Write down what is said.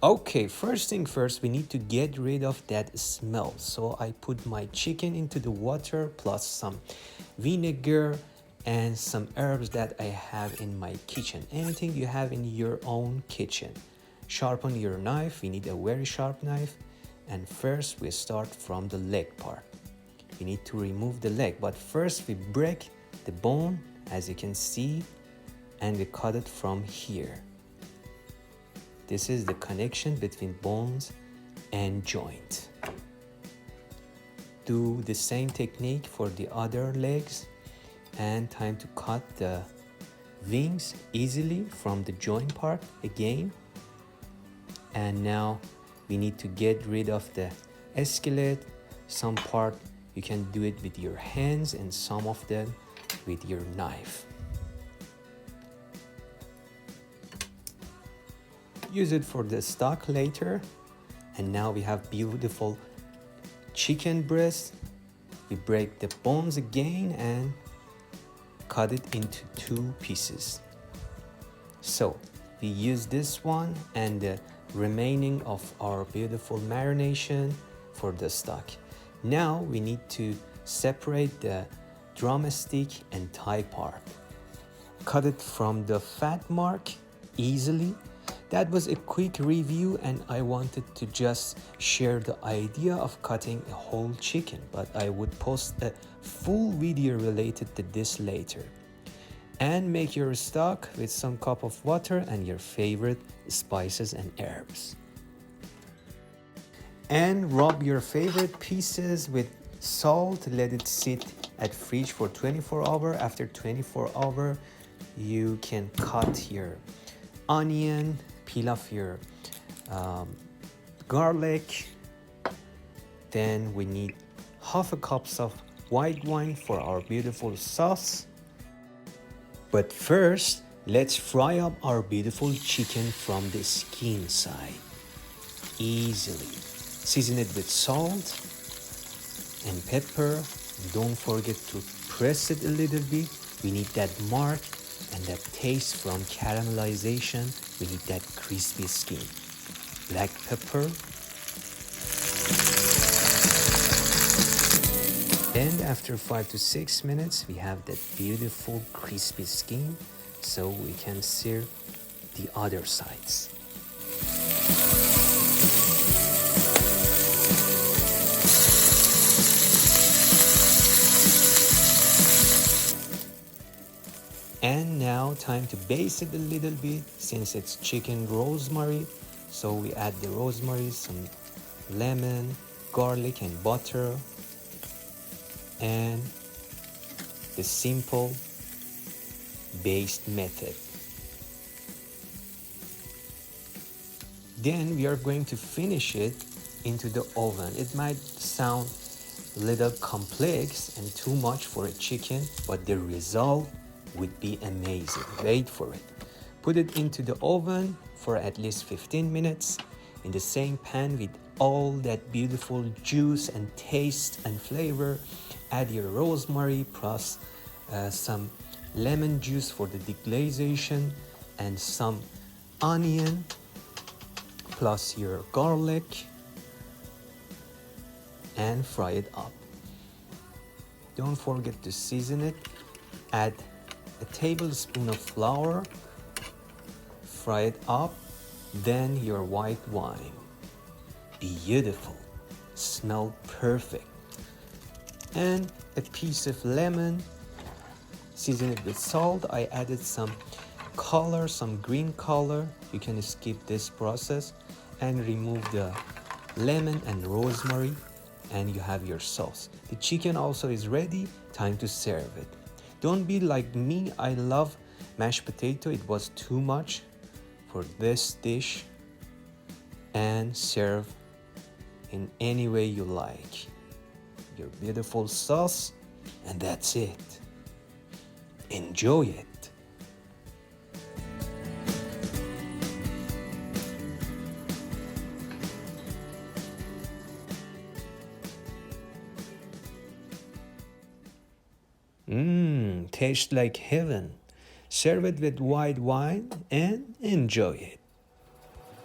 Okay, first thing first, we need to get rid of that smell. So I put my chicken into the water plus some vinegar and some herbs that I have in my kitchen. Anything you have in your own kitchen. Sharpen your knife. We need a very sharp knife. And first we start from the leg part. We need to remove the leg, but first we break the bone, as you can see, and we cut it from here. This is the connection between bones and joint. Do the same technique for the other legs, and time to cut the wings easily from the joint part again. And now we need to get rid of the skeleton. Some part you can do it with your hands and some of them with your knife. Use it for the stock later. And now we have beautiful chicken breast. We break the bones again and cut it into 2 pieces. So we use this one and the remaining of our beautiful marination for the stock. Now we need to separate the drumstick and thigh part. Cut it from the fat mark easily. That was a quick review, and I wanted to just share the idea of cutting a whole chicken, but I would post a full video related to this later. And make your stock with some cup of water and your favorite spices and herbs. And rub your favorite pieces with salt. Let it sit at fridge for 24 hours. After 24 hours, you can cut your onion, peel off your garlic. Then we need half a cup of white wine for our beautiful sauce. But first, let's fry up our beautiful chicken from the skin side. Easily. Season it with salt and pepper. Don't forget to press it a little bit. We need that mark and that taste from caramelization. We need that crispy skin. Black pepper. And after 5 to 6 minutes, we have that beautiful crispy skin, so we can sear the other sides. And now time to baste it a little bit, since it's chicken rosemary. So we add the rosemary, some lemon, garlic and butter, and the simple baste method. Then we are going to finish it into the oven. It might sound a little complex and too much for a chicken, but the result would be amazing. Wait for it. Put it into the oven for at least 15 minutes in the same pan with all that beautiful juice and taste and flavor. Add your rosemary plus some lemon juice for the deglazation and some onion plus your garlic, and fry it up. Don't forget to season it. Add a tablespoon of flour, fry it up, then your white wine. Beautiful, smell perfect. And a piece of lemon, season it with salt. I added some color, some green color. You can skip this process and remove the lemon and rosemary, and you have your sauce. The chicken also is ready, time to serve it. Don't be like me, I love mashed potato. It was too much for this dish, and serve in any way you like. Your beautiful sauce, and that's it. Enjoy it. Tastes like heaven. Serve it with white wine and enjoy it.